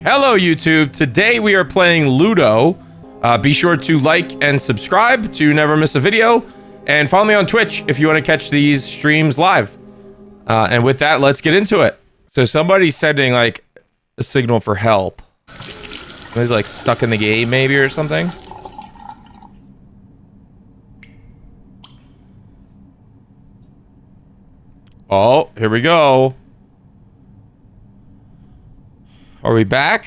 Hello YouTube, today we are playing Luto. Be sure to like and subscribe to never miss a video, and follow me on Twitch if you want to catch these streams live. And with that, let's get into it. So somebody's sending like a signal for help. He's like stuck in the game maybe or something. Oh, here we go. Are we back?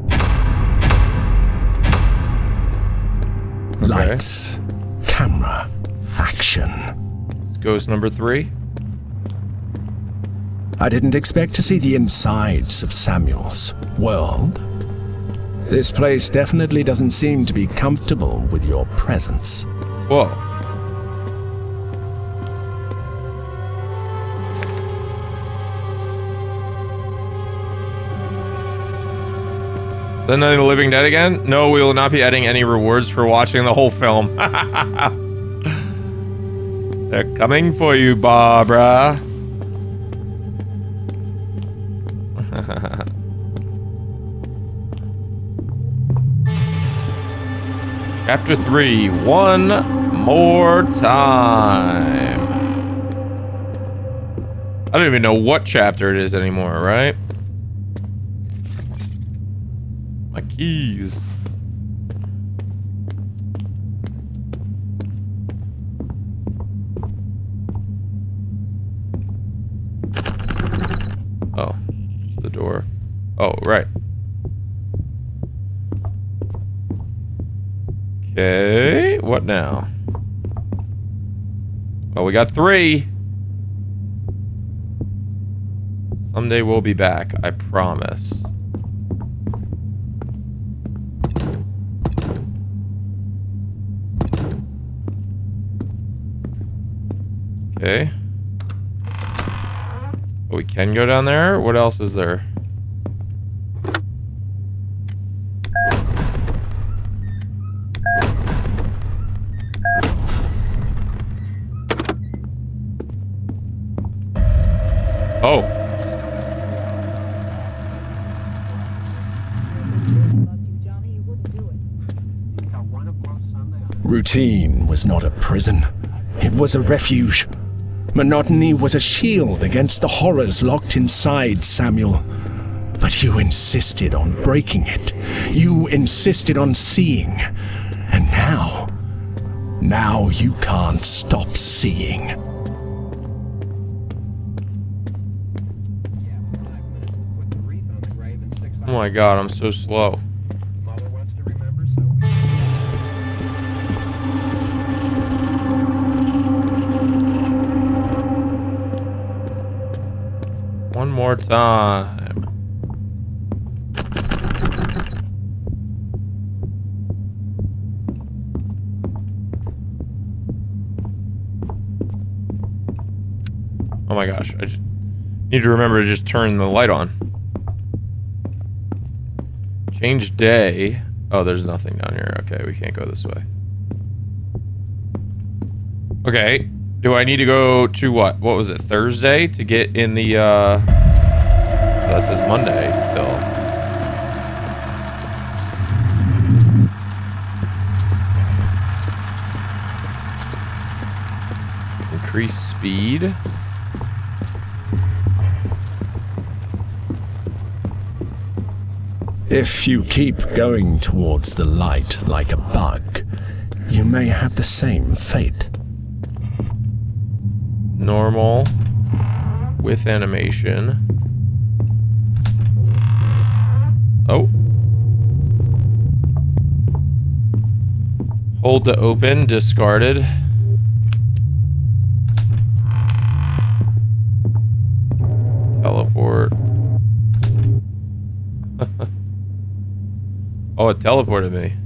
Okay. Lights, camera, action. It's ghost number 3. I didn't expect to see the insides of Samuel's world. This place definitely doesn't seem to be comfortable with your presence. Whoa. Then the Living Dead again? No, we will not be adding any rewards for watching the whole film. They're coming for you, Barbara. Chapter 3, one more time. I don't even know what chapter it is anymore, right? My keys. Oh, the door. Oh, right. Okay, what now? Well, we got 3. Someday we'll be back, I promise. Okay. Oh, we can go down there? What else is there? Oh. Routine was not a prison. It was a refuge. Monotony was a shield against the horrors locked inside Samuel. But you insisted on breaking it. You insisted on seeing. And now you can't stop seeing. Oh my god, I'm so slow. One more time. Oh my gosh, I just need to remember to just turn the light on. Change day. Oh, there's nothing down here. Okay, we can't go this way. Okay. Do I need to go to what? What was it? Thursday to get in the, that says Monday still. Increase speed. If you keep going towards the light like a bug, you may have the same fate. Normal. With animation. Oh. Hold to open, discarded. Teleport. Oh, it teleported me.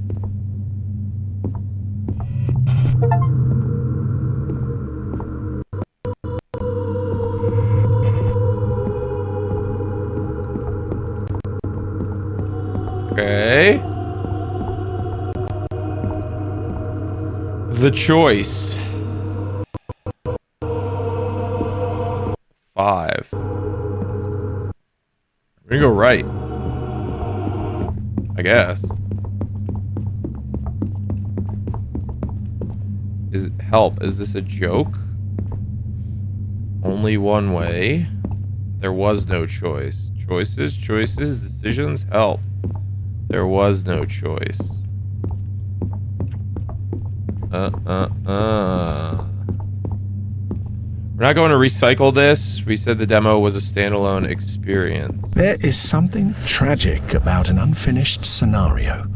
a choice. 5. We're gonna go right. I guess. Help. Is this a joke? Only one way. There was no choice. Choices, decisions, help. There was no choice. We're not going to recycle this. We said the demo was a standalone experience. There is something tragic about an unfinished scenario.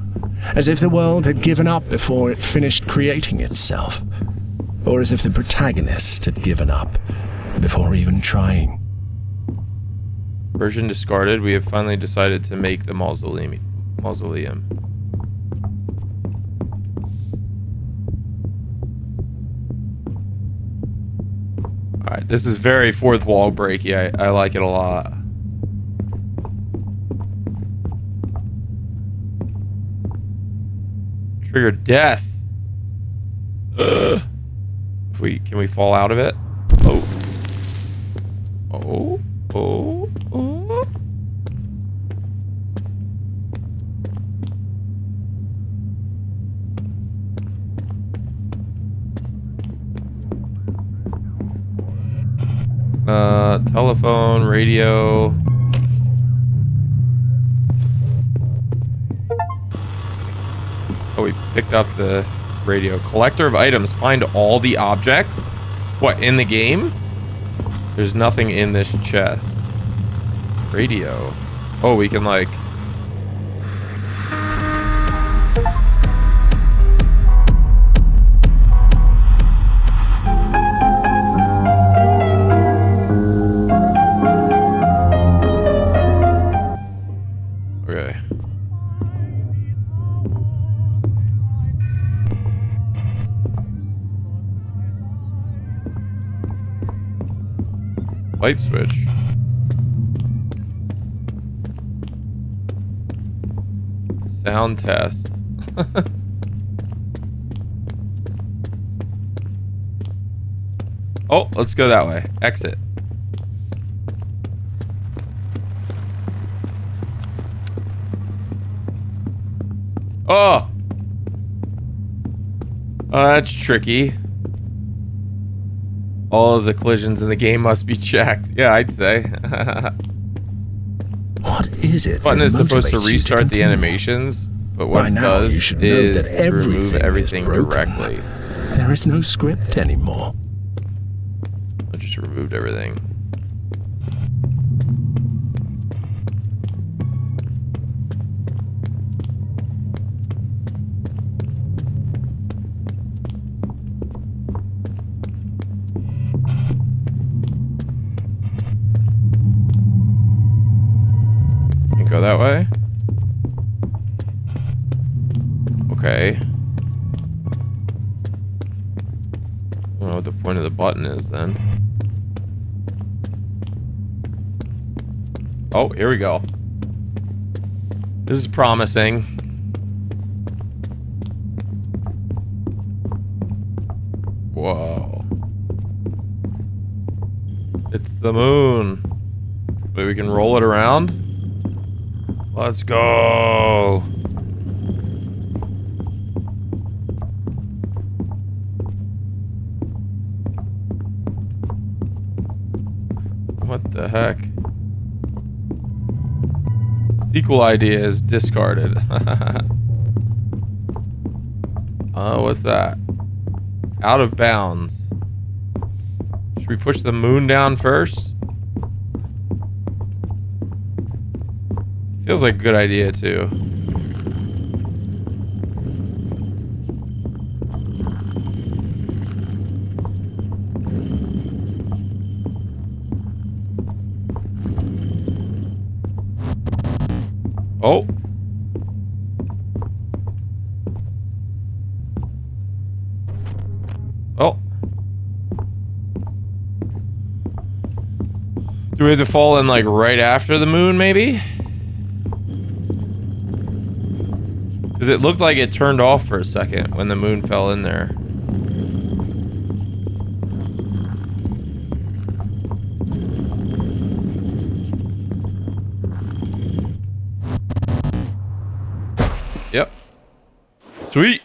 As if the world had given up before it finished creating itself. Or as if the protagonist had given up before even trying. Version discarded. We have finally decided to make the mausoleum. Alright, this is very fourth wall breaky. I like it a lot. Trigger death. Can we fall out of it? Oh. Oh. Oh. Oh. Telephone, radio. Oh, we picked up the radio. Collector of items. Find all the objects. What, in the game? There's nothing in this chest. Radio. Oh, we can like... Okay. Light switch. Sound test. Oh, let's go that way. Exit. Oh! Oh, that's tricky. All of the collisions in the game must be checked. Yeah, I'd say. What is it? The button is supposed to restart the animations, but what it does is remove everything directly. There is no script anymore. I just removed everything. Go that way. Okay. I don't know what the point of the button is then. Oh, here we go. This is promising. Whoa. It's the moon. Wait, we can roll it around? Let's go. What the heck? Sequel idea is discarded. What's that? Out of bounds. Should we push the moon down first? Feels like a good idea, too. Oh. Oh. Do we have to fall in, like, right after the moon, maybe? Because it looked like it turned off for a second when the moon fell in there. Sweet.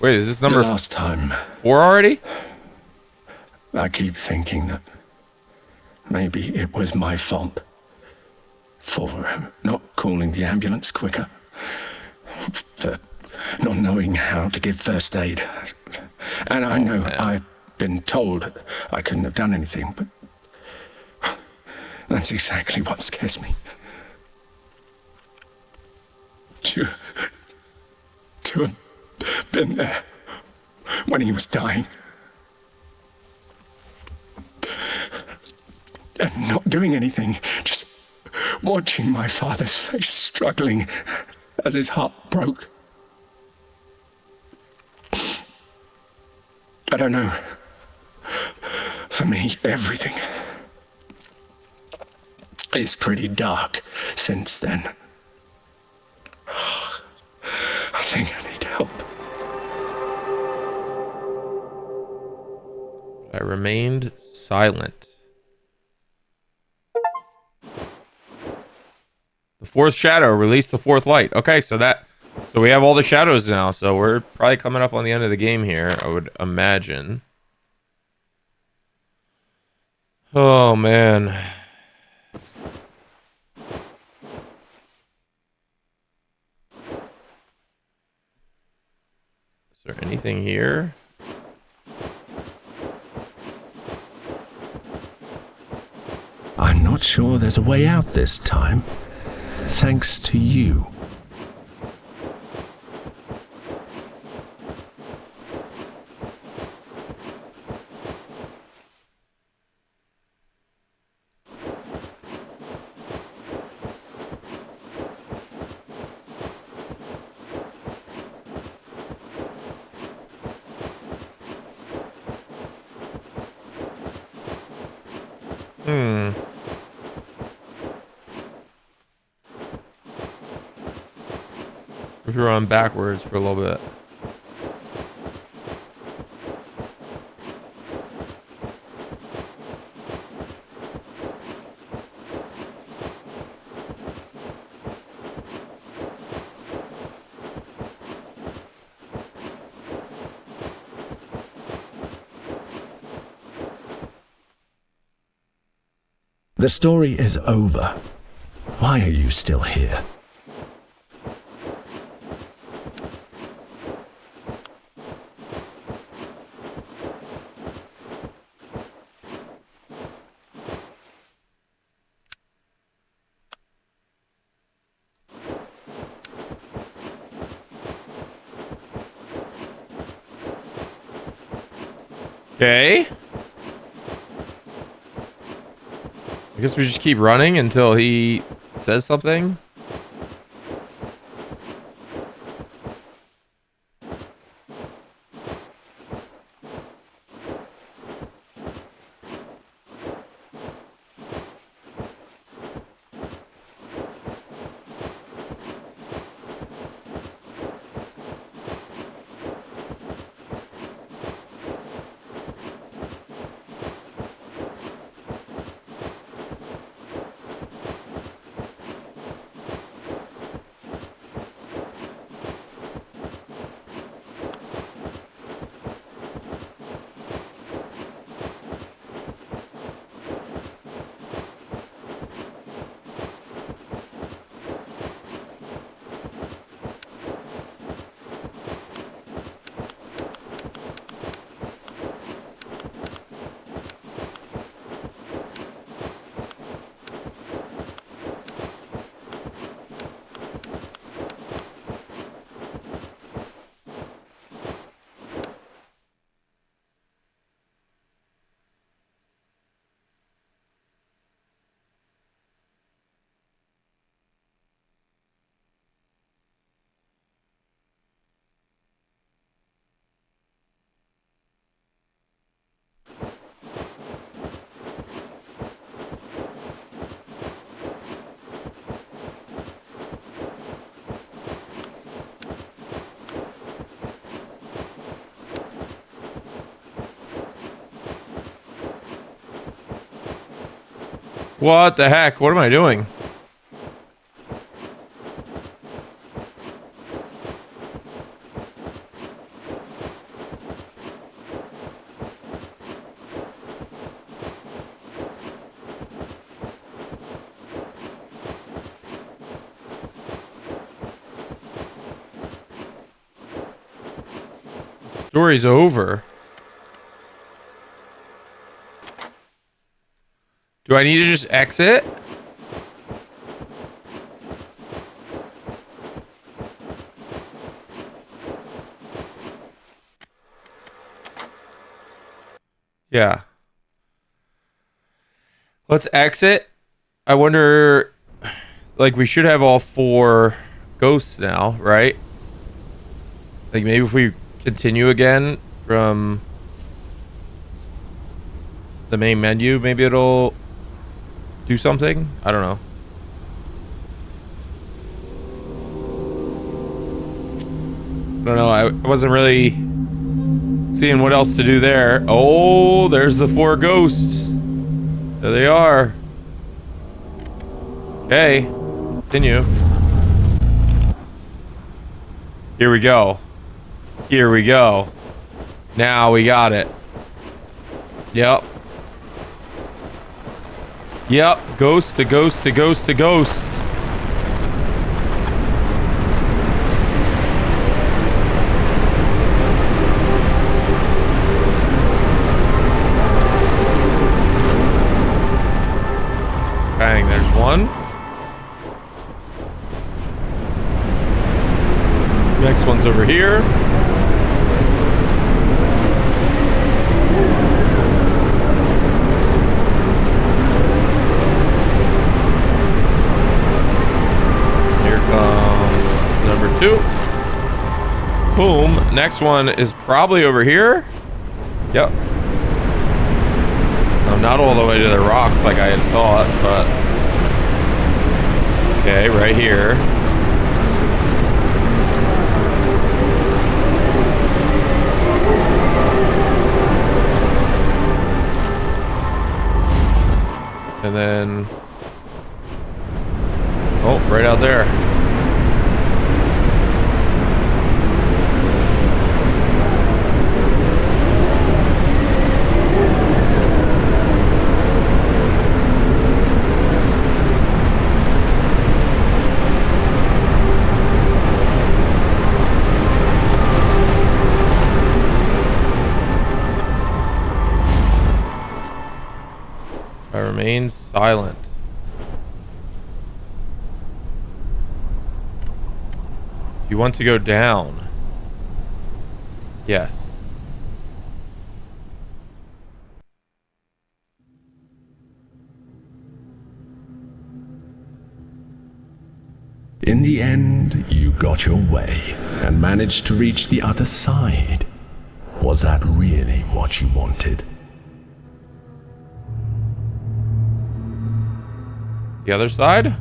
Wait, is this The number last time, 4 already? I keep thinking that maybe it was my fault for not calling the ambulance quicker, for not knowing how to give first aid. And I know I've been told I couldn't have done anything, but that's exactly what scares me. To have been there when he was dying and not doing anything, just watching my father's face struggling as his heart broke. I don't know. For me, everything is pretty dark since then. I think I need help. I remained silent. The fourth shadow, release the fourth light. Okay, so we have all the shadows now, so we're probably coming up on the end of the game here, I would imagine. Oh, man. Is there anything here? I'm not sure there's a way out this time, thanks to you. If we run backwards for a little bit. The story is over. Why are you still here? Okay. I guess we just keep running until he says something. What the heck? What am I doing? Story's over. Do I need to just exit? Yeah. Let's exit. I wonder, like, we should have all 4 ghosts now, right? Like, maybe if we continue again from the main menu, maybe it'll do something? I don't know. I don't know. I wasn't really seeing what else to do there. Oh, there's the 4 ghosts. There they are. Okay. Continue. Here we go. Here we go. Now we got it. Yep. Yep. Ghost to ghost to ghost to ghost. Bang, there's one. Next one's over here. Here comes number 2. Boom. Next one is probably over here. Yep. Not all the way to the rocks like I had thought, but okay, right here. And then oh, right out there. Remain silent. You want to go down? Yes. In the end, you got your way and managed to reach the other side. Was that really what you wanted? The other side?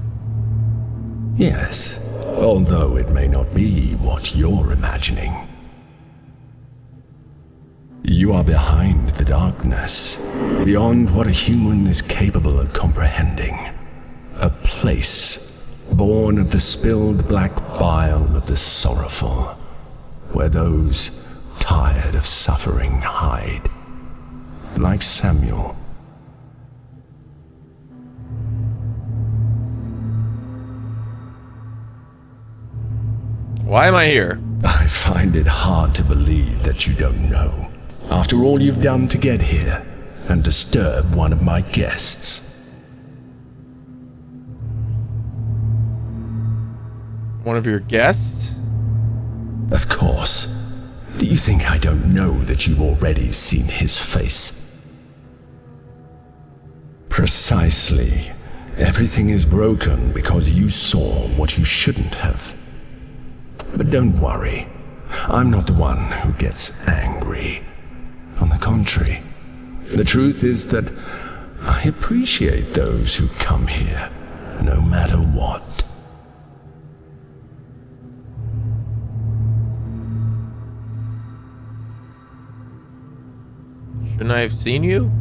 Yes, although it may not be what you're imagining. You are behind the darkness, beyond what a human is capable of comprehending. A place born of the spilled black bile of the sorrowful, where those tired of suffering hide, like Samuel. Why am I here? I find it hard to believe that you don't know, after all you've done to get here and disturb one of my guests. One of your guests? Of course. Do you think I don't know that you've already seen his face? Precisely. Everything is broken because you saw what you shouldn't have. But don't worry, I'm not the one who gets angry. On the contrary, the truth is that I appreciate those who come here, no matter what. Shouldn't I have seen you?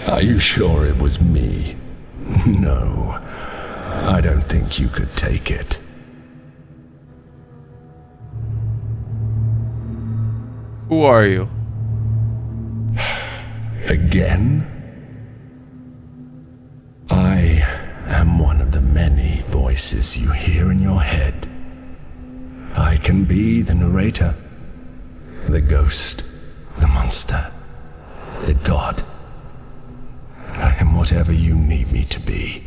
I Are you sure it was me? No, I don't think you could take it. Who are you? Again? I am one of the many voices you hear in your head. I can be the narrator, the ghost, the monster, the god. I am whatever you need me to be,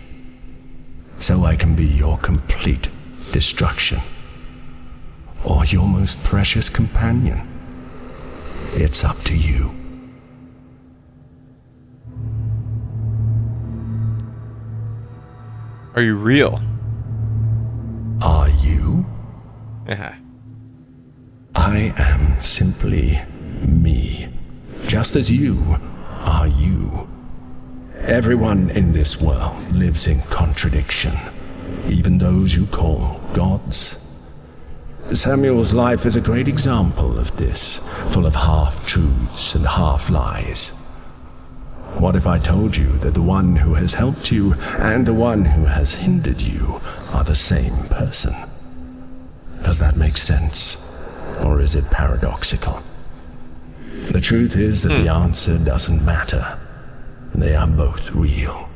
so I can be your complete destruction, or your most precious companion. It's up to you. Are you real? Are you? Yeah. I am simply me, just as you are you. Everyone in this world lives in contradiction, even those you call gods. Samuel's life is a great example of this, full of half-truths and half-lies. What if I told you that the one who has helped you and the one who has hindered you are the same person? Does that make sense? Or is it paradoxical? The truth is that the answer doesn't matter. They are both real.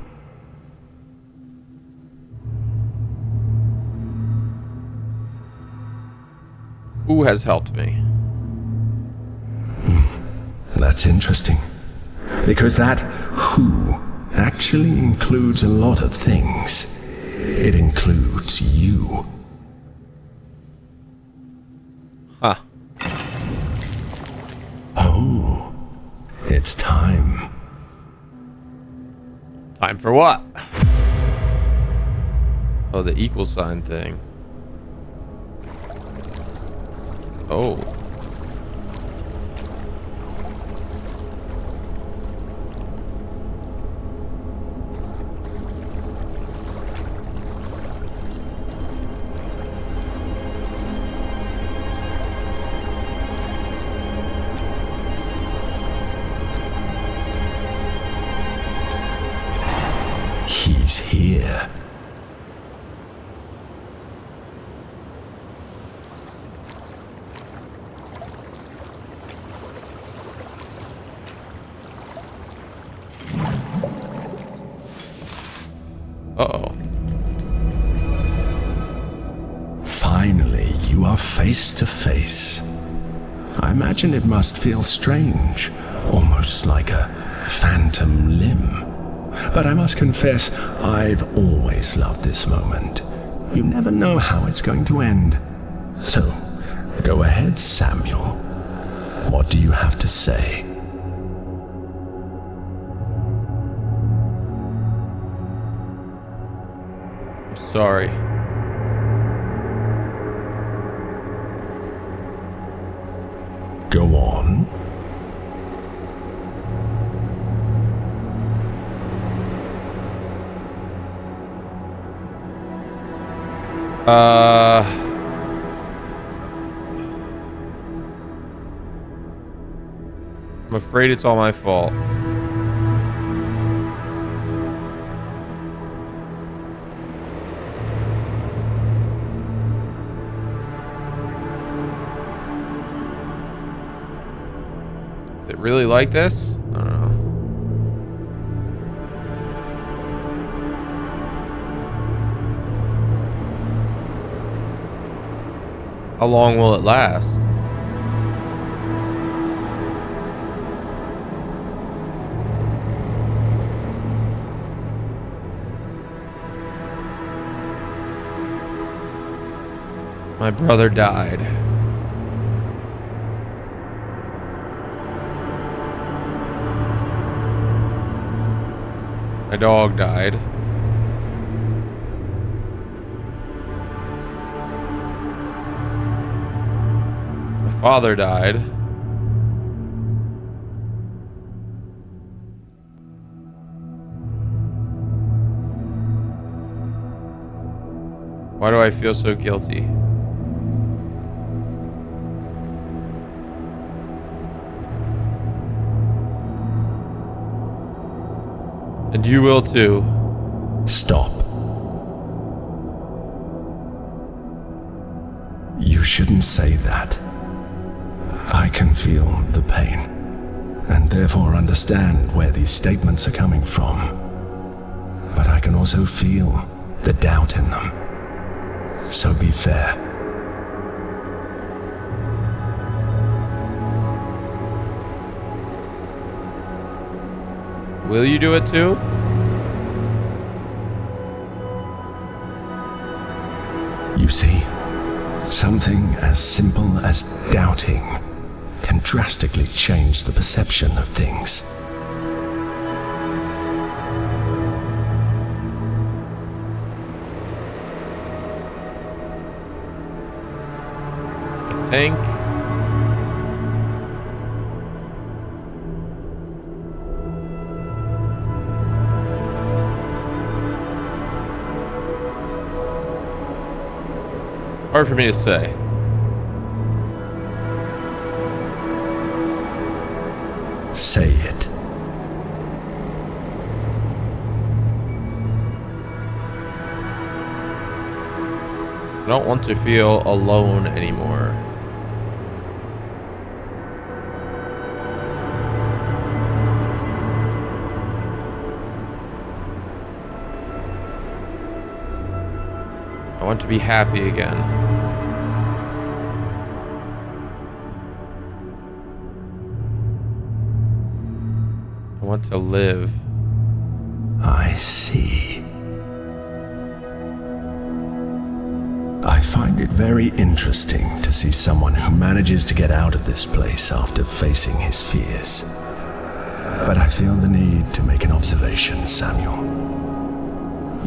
Who has helped me? That's interesting. Because that who actually includes a lot of things. It includes you. Huh. Oh, it's time. Time for what? Oh, the equal sign thing. Oh. He's here. Uh-oh. Finally, you are face to face. I imagine it must feel strange, almost like a phantom limb. But I must confess, I've always loved this moment. You never know how it's going to end. So, go ahead, Samuel. What do you have to say? I'm sorry. Go on. I'm afraid it's all my fault. Is it really like this? I don't know. How long will it last? My brother died. My dog died. My father died. Why do I feel so guilty? And you will too. Stop. You shouldn't say that. I can feel the pain, and therefore understand where these statements are coming from. But I can also feel the doubt in them. So be fair. Will you do it too? You see, something as simple as doubting can drastically change the perception of things. I think. Hard for me to say. Say it. I don't want to feel alone anymore. I want to be happy again. I want to live. I see. I find it very interesting to see someone who manages to get out of this place after facing his fears. But I feel the need to make an observation, Samuel.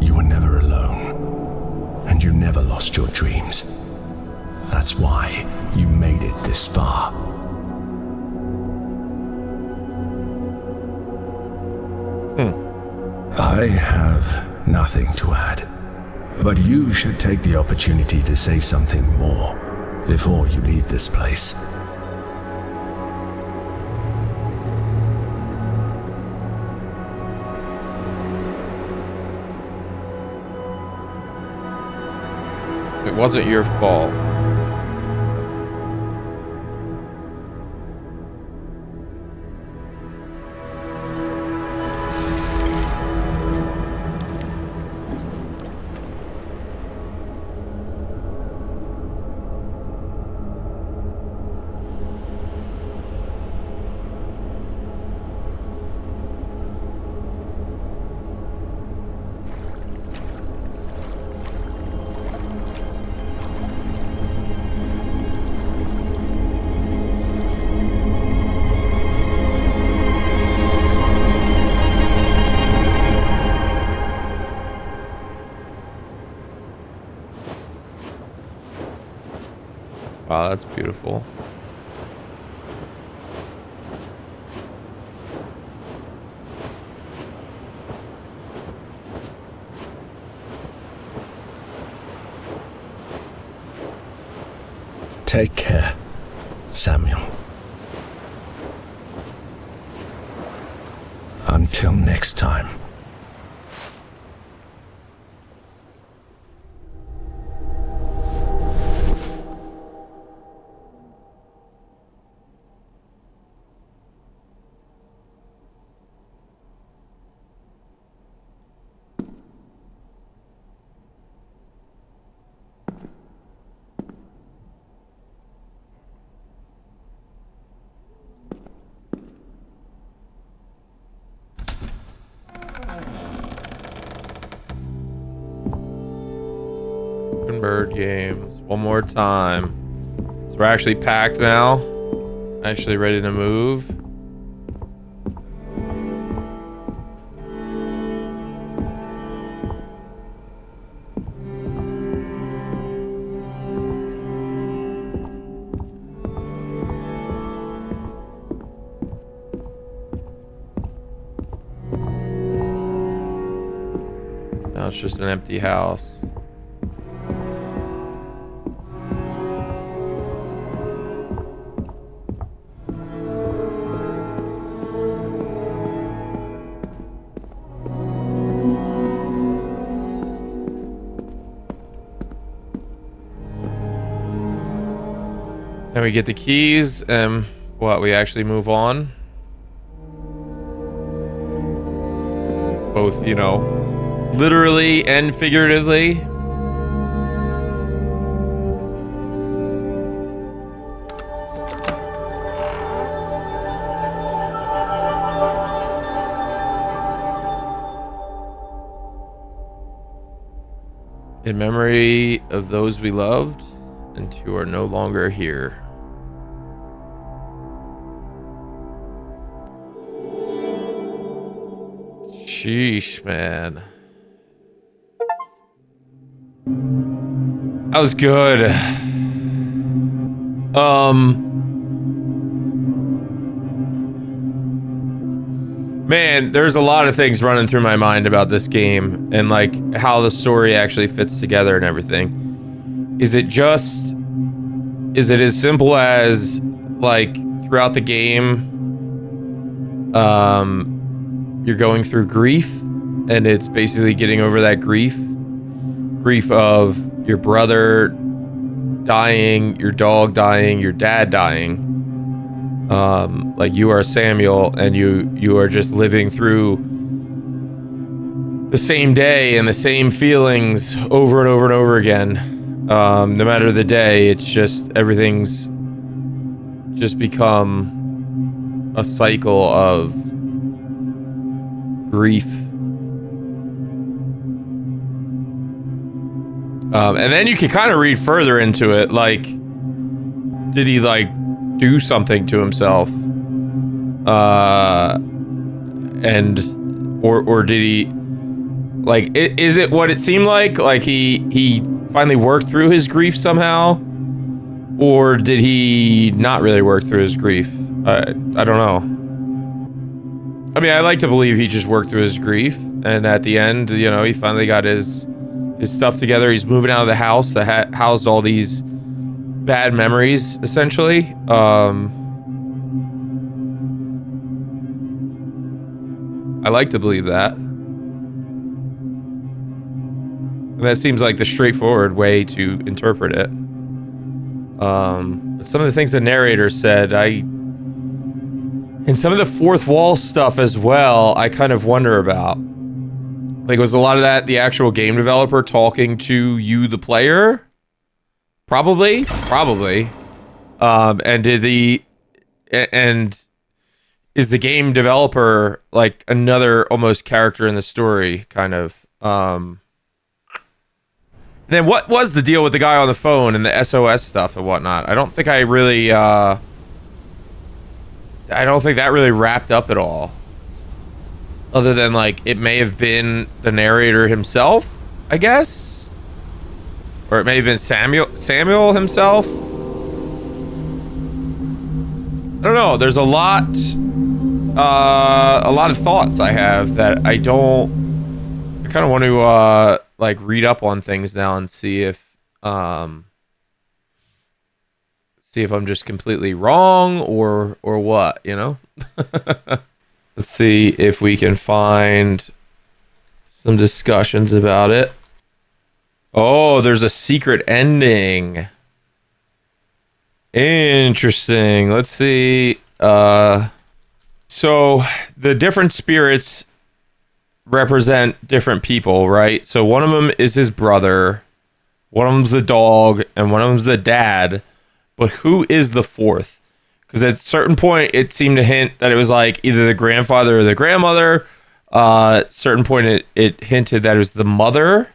You were never alone, and you never lost your dreams. That's why you made it this far. I have nothing to add, but you should take the opportunity to say something more before you leave this place. It wasn't your fault. Wow, that's beautiful. Take care, Samuel. Until next time. Bird games. One more time. So we're actually packed now. Actually ready to move. Now it's just an empty house. And we get the keys, and we actually move on. Both, you know, literally and figuratively. In memory of those we loved and who are no longer here. Sheesh, man. That was good. Man, there's a lot of things running through my mind about this game and like how the story actually fits together and everything. Is it as simple as like throughout the game you're going through grief and it's basically getting over that grief of your brother dying, your dog dying, your dad dying. Like you are Samuel and you are just living through the same day and the same feelings over and over and over again. No matter the day, it's just everything's just become a cycle of grief. And then you can kind of read further into it, like, did he like do something to himself? Or did he, like, is it what it seemed like? Like he finally worked through his grief somehow? Or did he not really work through his grief? I don't know. I mean, I like to believe he just worked through his grief, and at the end, you know, he finally got his stuff together. He's moving out of the house that housed all these bad memories, essentially. I like to believe that. And that seems like the straightforward way to interpret it. But some of the things the narrator said, and some of the fourth wall stuff as well, I kind of wonder about. Like, was a lot of that the actual game developer talking to you, the player? Probably. And is the game developer like another almost character in the story, kind of? Then what was the deal with the guy on the phone and the SOS stuff and whatnot? I don't think I really, I don't think that really wrapped up at all. Other than, like, it may have been the narrator himself, I guess? Or it may have been Samuel himself? I don't know. There's a lot of thoughts I have that I kind of want to, like, read up on things now and see if I'm just completely wrong or what, you know? Let's see if we can find some discussions about it. Oh, there's a secret ending. Interesting. Let's see. So the different spirits represent different people, right? So one of them is his brother, one of them's the dog, and one of them's the dad. But who is the fourth? Because at a certain point, it seemed to hint that it was like either the grandfather or the grandmother. At a certain point, it hinted that it was the mother.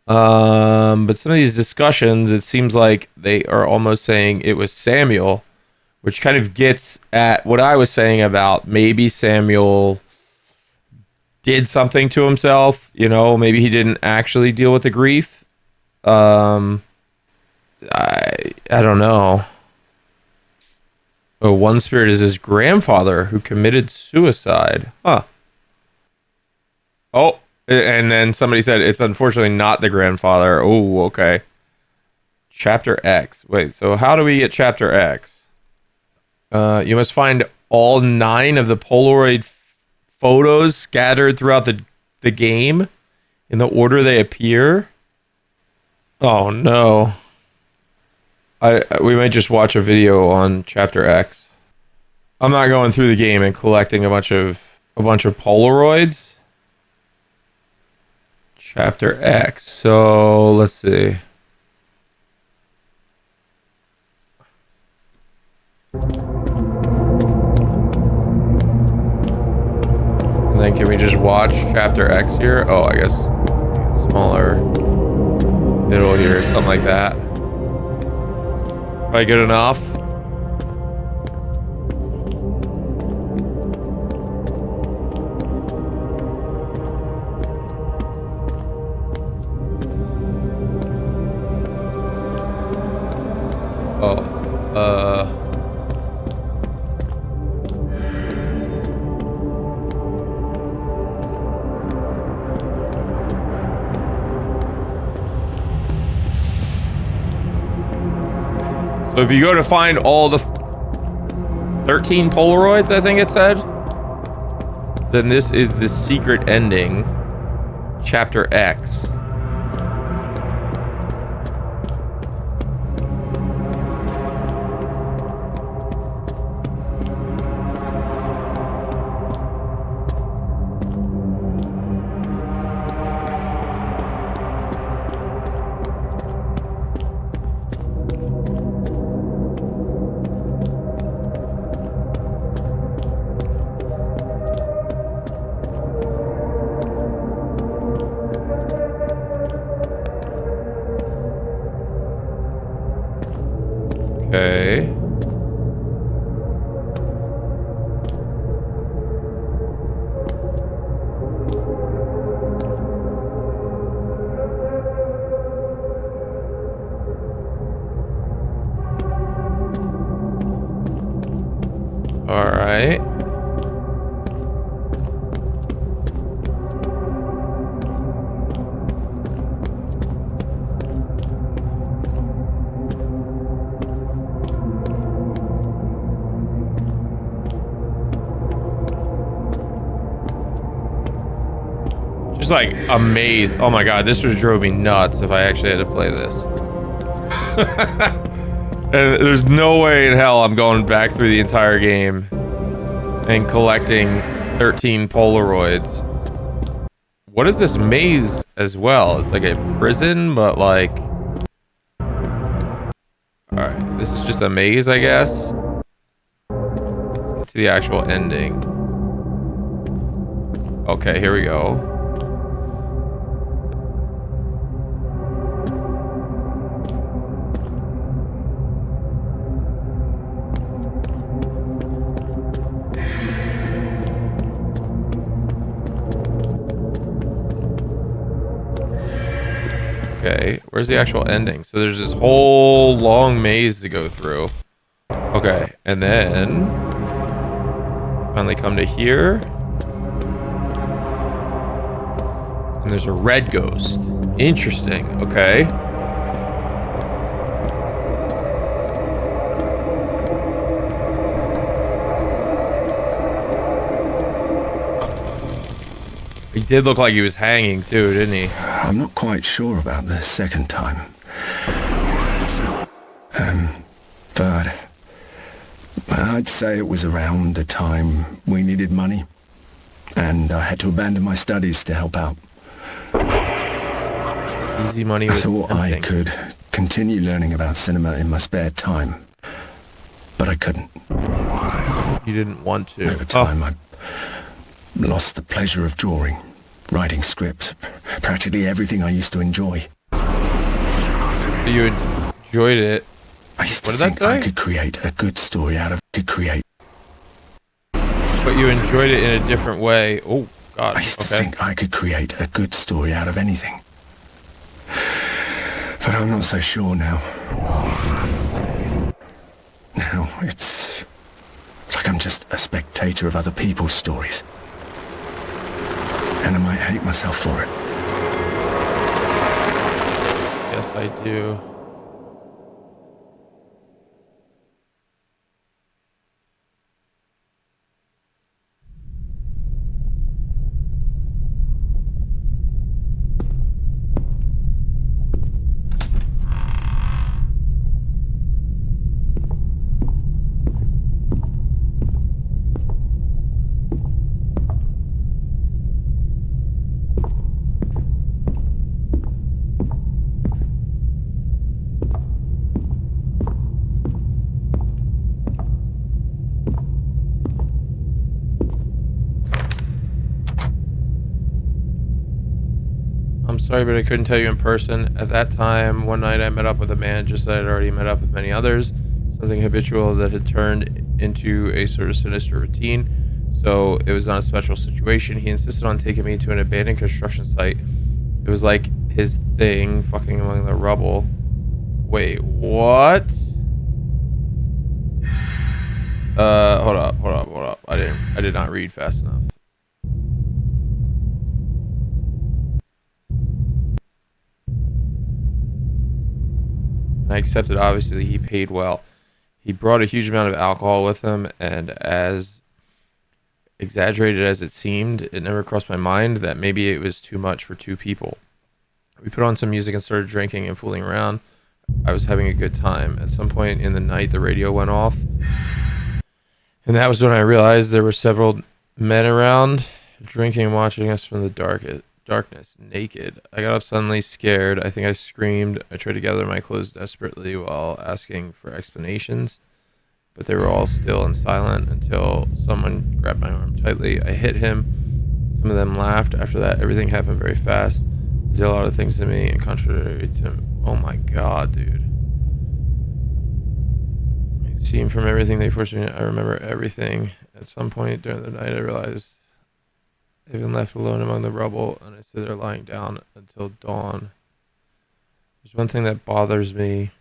But some of these discussions, it seems like they are almost saying it was Samuel, which kind of gets at what I was saying about maybe Samuel did something to himself. You know, maybe he didn't actually deal with the grief. I don't know. Oh, one spirit is his grandfather who committed suicide. Huh. Oh, and then somebody said it's unfortunately not the grandfather. Oh, okay. Chapter X. Wait, so how do we get Chapter X? You must find all 9 of the Polaroid photos scattered throughout the game in the order they appear. Oh, no. We might just watch a video on Chapter X. I'm not going through the game and collecting a bunch of Polaroids. Chapter X. So let's see. And then can we just watch Chapter X here? Oh, I guess smaller middle here, something like that. Probably good enough. So if you go to find all the 13 Polaroids, I think it said, then this is the secret ending, Chapter X. Okay. All right. Just like a maze. Oh my god, this just drove me nuts if I actually had to play this. And there's no way in hell I'm going back through the entire game and collecting 13 Polaroids. What is this maze as well? It's like a prison, but like... Alright, this is just a maze, I guess. Let's get to the actual ending. Okay, here we go. Okay, where's the actual ending? So there's this whole long maze to go through. Okay, and then finally come to here. And there's a red ghost. Interesting, okay. He did look like he was hanging too, didn't he? I'm not quite sure about the second time. But I'd say it was around the time we needed money, and I had to abandon my studies to help out. Easy money was I thought tempting. I could continue learning about cinema in my spare time, but I couldn't. You didn't want to. Over time, I lost the pleasure of drawing, writing scripts, practically everything I used to enjoy. You enjoyed it. I used to What did that think say? I could create a good story out of But you enjoyed it in a different way. Oh, God. I used to Okay. think I could create a good story out of anything. But I'm not so sure now. Now it's like I'm just a spectator of other people's stories. And I might hate myself for it. Yes, I do. I'm sorry, but I couldn't tell you in person. At that time, one night I met up with a man just as I'd already met up with many others. Something habitual that had turned into a sort of sinister routine. So it was not a special situation. He insisted on taking me to an abandoned construction site. It was like his thing, fucking among the rubble. Wait, what? Hold up. I did not read fast enough. I accepted, obviously, he paid well. He brought a huge amount of alcohol with him, and as exaggerated as it seemed, it never crossed my mind that maybe it was too much for two people. We put on some music and started drinking and fooling around. I was having a good time. At some point in the night, the radio went off, and that was when I realized there were several men around, drinking and watching us from the darkness, naked. I got up suddenly, scared. I think I screamed. I tried to gather my clothes desperately while asking for explanations, but they were all still and silent until someone grabbed my arm tightly. I hit him. Some of them laughed. After that, everything happened very fast. They did a lot of things to me, and contrary to him. Oh my god, dude. It seemed from everything they forced me. I remember everything. At some point during the night, I realized I've been left alone among the rubble, and I sit there lying down until dawn. There's one thing that bothers me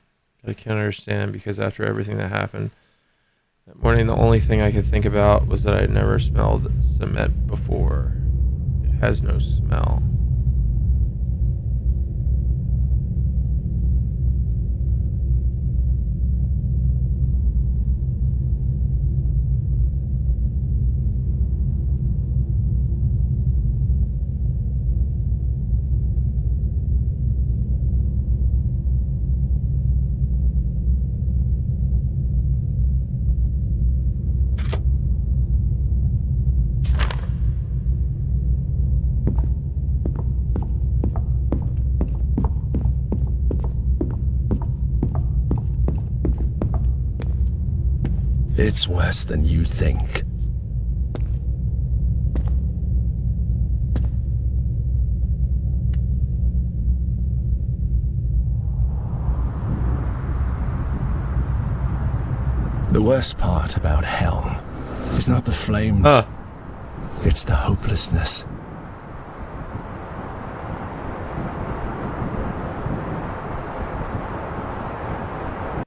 that I can't understand, because after everything that happened that morning, the only thing I could think about was that I had never smelled cement before. It has no smell. It's worse than you think. The worst part about hell is not the flames. It's the hopelessness.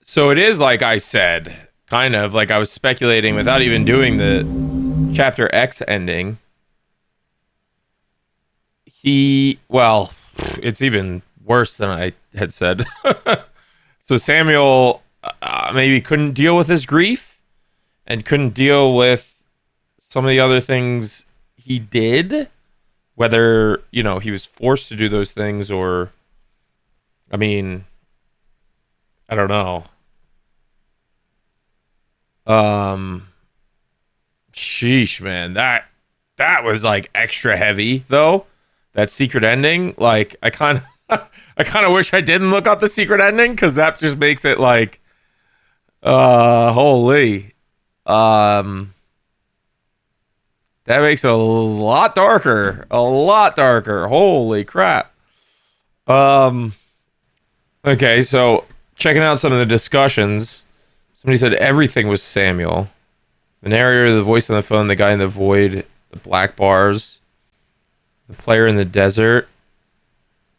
So it is like I said, kind of like I was speculating without even doing the chapter X ending. Well, it's even worse than I had said. So Samuel maybe couldn't deal with his grief and couldn't deal with some of the other things he did, whether, he was forced to do those things or, I mean, I don't know. Sheesh, man, that was like extra heavy though. That secret ending, like I kind of wish I didn't look up the secret ending, because that just makes it like, holy, that makes it a lot darker, Holy crap. Okay, so checking out some of the discussions. Somebody said everything was Samuel. The narrator, the voice on the phone, the guy in the void, the black bars, the player in the desert,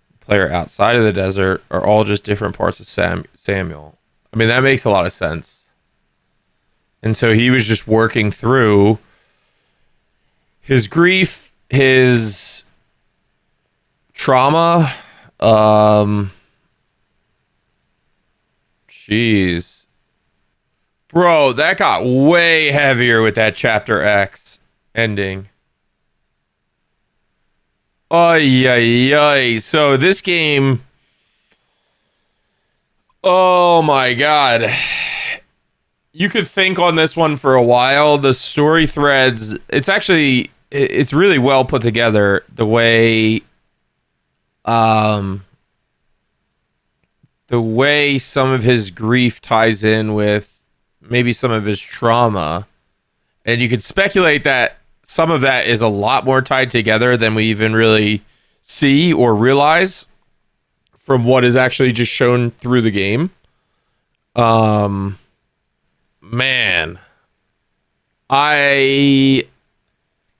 the player outside of the desert are all just different parts of Samuel. I mean, that makes a lot of sense. And so he was just working through his grief, his trauma. Jeez. Bro, that got way heavier with that chapter X ending. Ay, ay, ay. So this game, oh my god. You could think on this one for a while. The story threads, it's really well put together. The way some of his grief ties in with maybe some of his trauma, and you could speculate that some of that is a lot more tied together than we even really see or realize from what is actually just shown through the game. Man,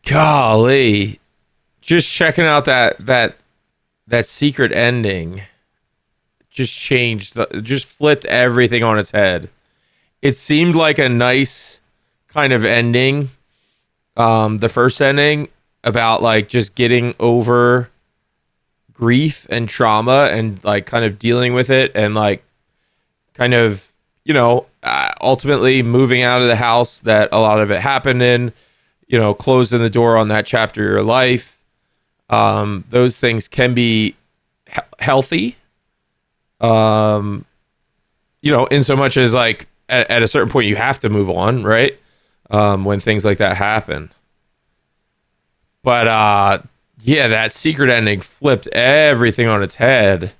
golly, just checking out that secret ending just flipped everything on its head. It seemed like a nice kind of ending, the first ending, about like just getting over grief and trauma and like kind of dealing with it, and like kind of, ultimately moving out of the house that a lot of it happened in, closing the door on that chapter of your life. Those things can be healthy, in so much as like at a certain point you have to move on, right? When things like that happen. But yeah, that secret ending flipped everything on its head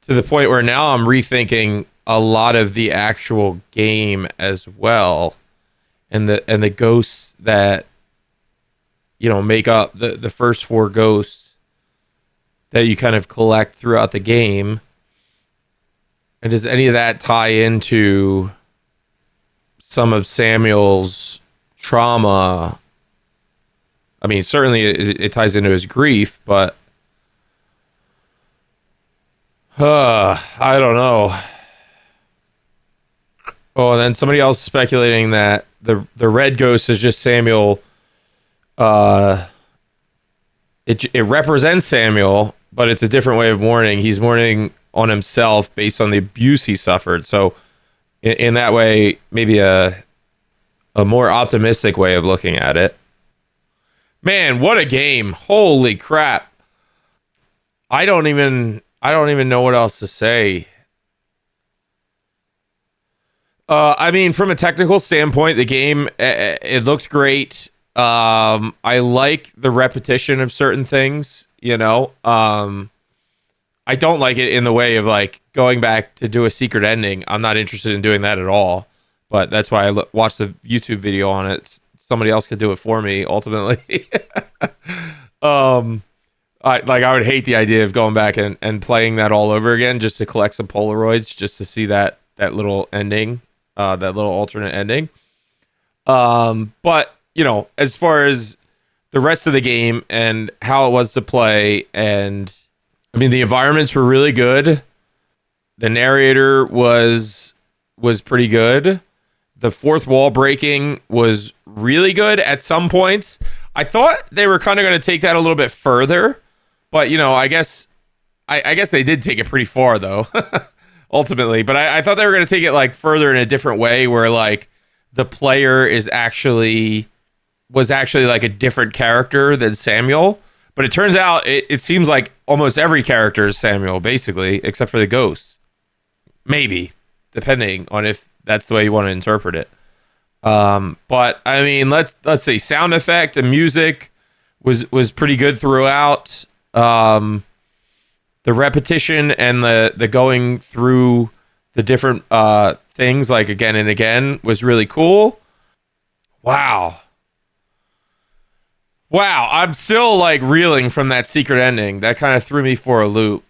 to the point where now I'm rethinking a lot of the actual game as well, and the ghosts that make up the first four ghosts that you kind of collect throughout the game. And does any of that tie into some of Samuel's trauma? I mean, certainly it ties into his grief, but I don't know. Oh, and then somebody else speculating that the red ghost is just Samuel. It represents Samuel, but it's a different way of mourning. He's mourning on himself based on the abuse he suffered. So in that way, maybe a more optimistic way of looking at it. Man, what a game. Holy crap. I don't even know what else to say. I mean, from a technical standpoint, the game, it looked great. I like the repetition of certain things, I don't like it in the way of like going back to do a secret ending. I'm not interested in doing that at all. But that's why I watched the YouTube video on it. Somebody else could do it for me ultimately. I would hate the idea of going back and playing that all over again just to collect some Polaroids just to see that little ending, that little alternate ending. But as far as the rest of the game and how it was to play, and I mean, the environments were really good. The narrator was pretty good. The fourth wall breaking was really good at some points. I thought they were kind of going to take that a little bit further, but I guess they did take it pretty far though, ultimately. But I thought they were going to take it like further in a different way, where like the player was actually like a different character than Samuel. But it turns out it seems like almost every character is Samuel, basically, except for the ghosts. Maybe, depending on if that's the way you want to interpret it. But I mean, let's say sound effect and music was pretty good throughout. The repetition and the going through the different things like again and again was really cool. Wow, I'm still like reeling from that secret ending. That kind of threw me for a loop.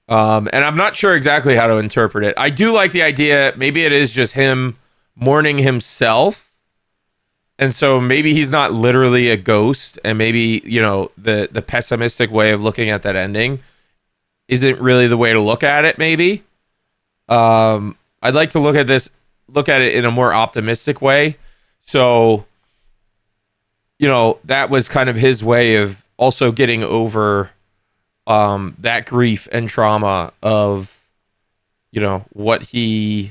And I'm not sure exactly how to interpret it. I do like the idea. Maybe it is just him mourning himself. And so maybe he's not literally a ghost. And maybe, the pessimistic way of looking at that ending isn't really the way to look at it, maybe. I'd like to look at it in a more optimistic way. So, that was kind of his way of also getting over that grief and trauma of, what he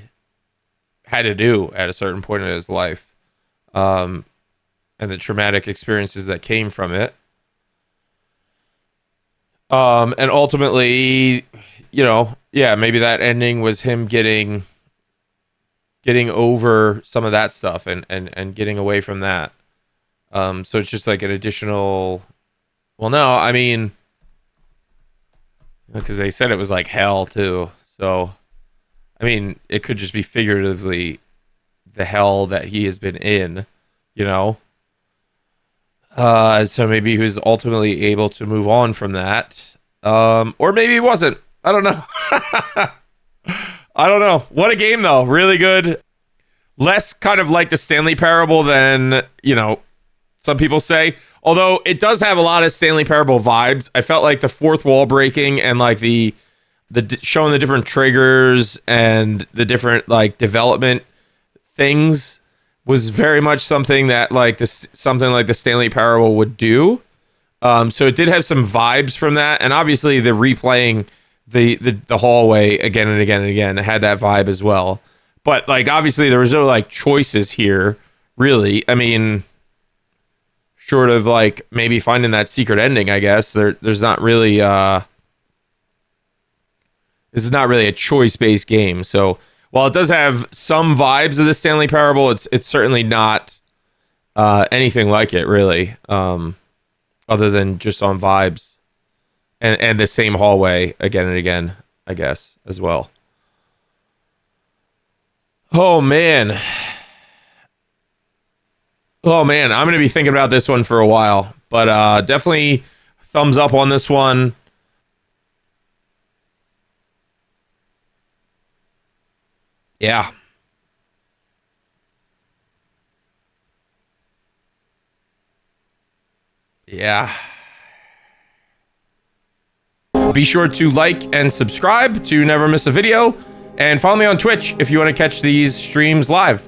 had to do at a certain point in his life, and the traumatic experiences that came from it. And ultimately, maybe that ending was him getting over some of that stuff and getting away from that. So it's just like an additional, well, no, I mean, because they said it was like hell too. So, I mean, it could just be figuratively the hell that he has been in, So maybe he was ultimately able to move on from that. Or maybe he wasn't. I don't know. I don't know. What a game, though. Really good. Less kind of like the Stanley Parable than, you know, some people say. Although it does have a lot of Stanley Parable vibes. I felt like the fourth wall breaking and like the showing the different triggers and the different like development things was very much something that like this something like the Stanley Parable would do. So it did have some vibes from that, and obviously the replaying the hallway again and again and again had that vibe as well. But like obviously there was no like choices here, really. I mean, short of like maybe finding that secret ending, I guess there's not really this is not really a choice-based game. So while it does have some vibes of the Stanley Parable, it's certainly not anything like it, really, other than just on vibes and the same hallway again and again, I guess, as well. Oh, man. Oh, man. I'm going to be thinking about this one for a while, but definitely thumbs up on this one. Yeah. Yeah. Be sure to like and subscribe to never miss a video, and follow me on Twitch if you want to catch these streams live.